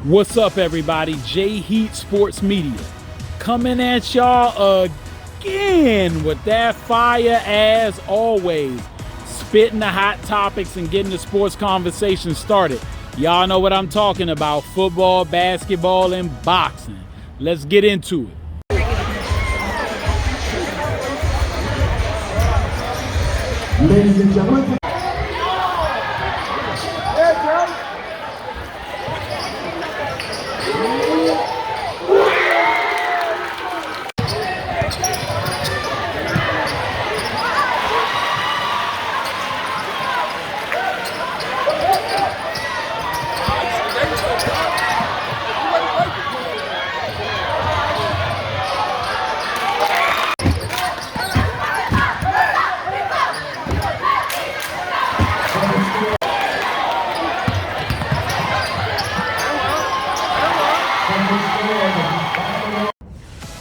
What's up, everybody? J Heat Sports Media coming at y'all again with that fire as always. Spitting the hot topics and getting the sports conversation started. Y'all know what I'm talking about. Football, basketball, and boxing. Let's get into it. Ladies and gentlemen.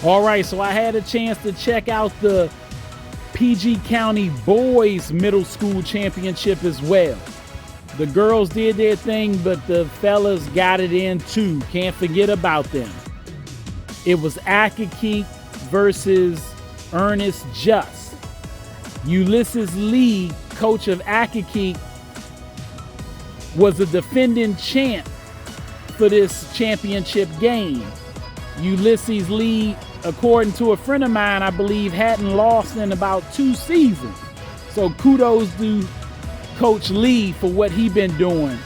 All right, so I had a chance to check out the PG County Boys Middle School Championship as well. The girls did their thing, but the fellas got it in too. Can't forget about them. It was Accokeek versus Ernest Just. Ulysses Lee, coach of Accokeek, was the defending champ for this championship game. Ulysses Lee, according to a friend of mine, I believe hadn't lost in about 2 seasons. So kudos to Coach Lee for what he's been doing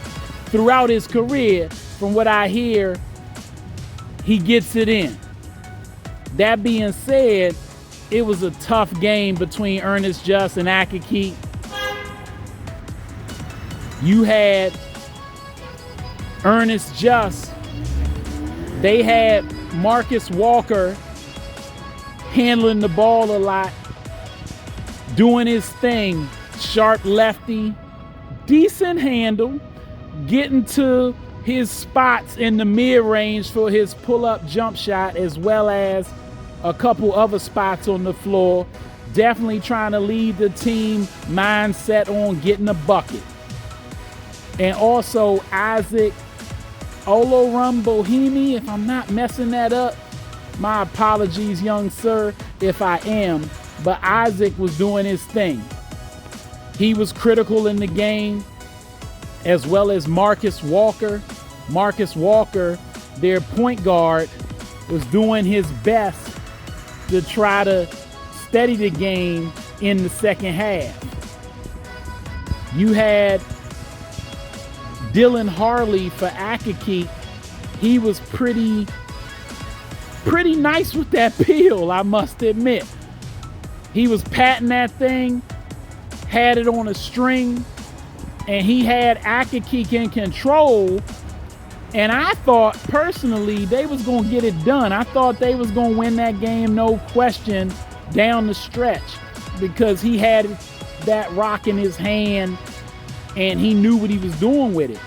throughout his career. From what I hear, he gets it in. That being said, it was a tough game between Ernest Just and Accokeek. You had Ernest Just. They had Marcus Walker handling the ball a lot, doing his thing. Sharp lefty, decent handle, getting to his spots in the mid-range for his pull-up jump shot, as well as a couple other spots on the floor. Definitely trying to lead the team mindset on getting a bucket. And also Isaac Olorunbohimi, if I'm not messing that up, my apologies, young sir, if I am, but Isaac was doing his thing. He was critical in the game, as well as Marcus Walker. Marcus Walker, their point guard, was doing his best to try to steady the game in the second half. You had Dylan Harley for Accokeek. He was pretty nice with that peel, I must admit. He was patting that thing, had it on a string, and he had Accokeek in control. And I thought personally they was gonna get it done. I thought they was gonna win that game, no question, down the stretch, because he had that rock in his hand and he knew what he was doing with it.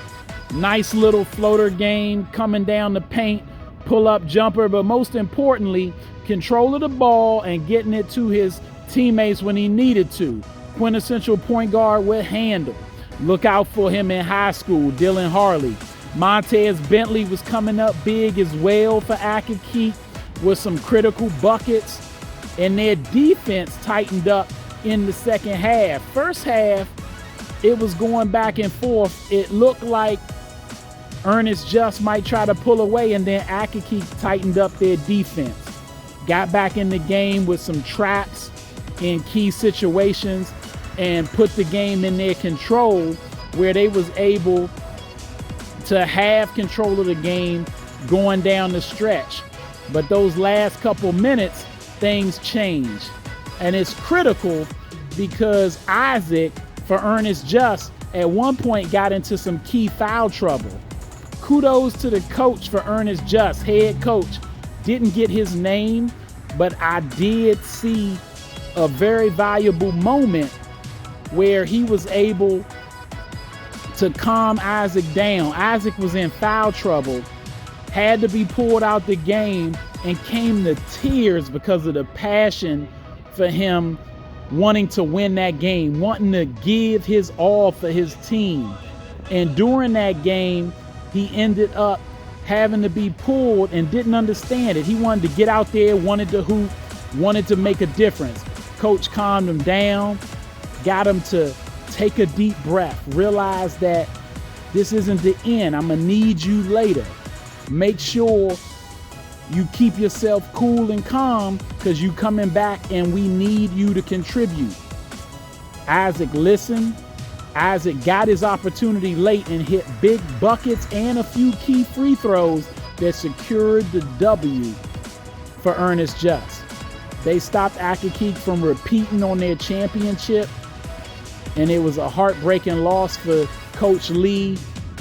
Nice little floater game coming down the paint, pull-up jumper, but most importantly, control of the ball and getting it to his teammates when he needed to. Quintessential point guard with handle. Look out for him in high school, Dylan Harley. Montez Bentley was coming up big as well for Accokeek with some critical buckets, and their defense tightened up in the second half. First half, it was going back and forth. It looked like Ernest Just might try to pull away, and then Accokeek tightened up their defense. Got back in the game with some traps in key situations and put the game in their control, where they was able to have control of the game going down the stretch. But those last couple minutes, things changed. And it's critical because Isaac, for Ernest Just, at one point got into some key foul trouble. Kudos to the coach for Ernest Just, head coach. Didn't get his name, but I did see a very valuable moment where he was able to calm Isaac down. Isaac was in foul trouble, had to be pulled out the game, and came to tears because of the passion for him wanting to win that game, wanting to give his all for his team. And during that game, he ended up having to be pulled and didn't understand it. He wanted to get out there, wanted to hoop, wanted to make a difference. Coach calmed him down, got him to take a deep breath, realize that this isn't the end. I'm gonna need you later. Make sure you keep yourself cool and calm because you coming back and we need you to contribute. Isaac listened. Isaac got his opportunity late and hit big buckets and a few key free throws that secured the W for Ernest Just. They stopped Accokeek from repeating on their championship, and it was a heartbreaking loss for Coach Lee,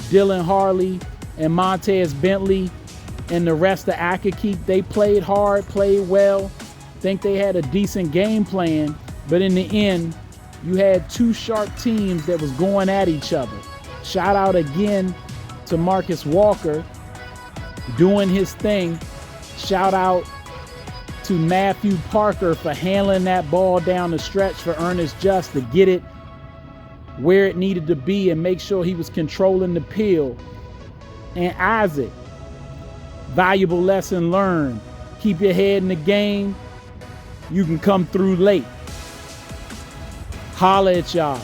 Dylan Harley, and Montez Bentley, and the rest of Accokeek. They played hard, played well. Think they had a decent game plan, but in the end, you had two sharp teams that was going at each other. Shout out again to Marcus Walker doing his thing. Shout out to Matthew Parker for handling that ball down the stretch for Ernest Just to get it where it needed to be and make sure he was controlling the peel. And Isaac, valuable lesson learned. Keep your head in the game. You can come through late. Holla at y'all.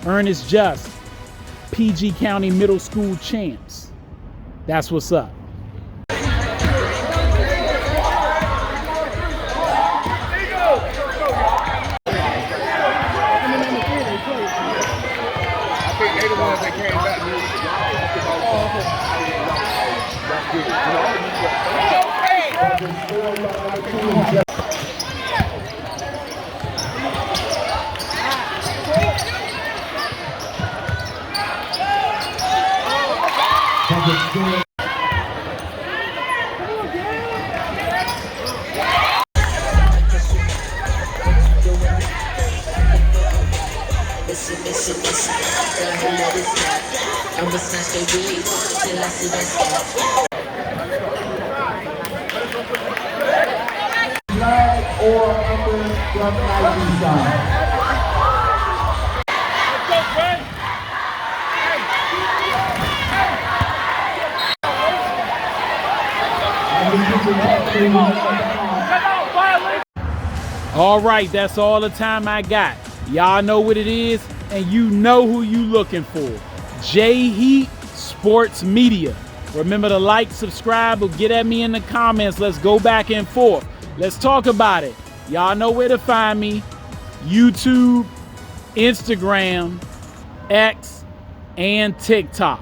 Ernest Just, PG County Middle School champs. That's what's up. Flag or under from Nike side. All right, that's all the time I got. Y'all know what it is, and you know who you looking for. J Heat Sports Media. Remember to like, subscribe, or get at me in the comments. Let's go back and forth. Let's talk about it. Y'all know where to find me. YouTube, Instagram, X, and TikTok.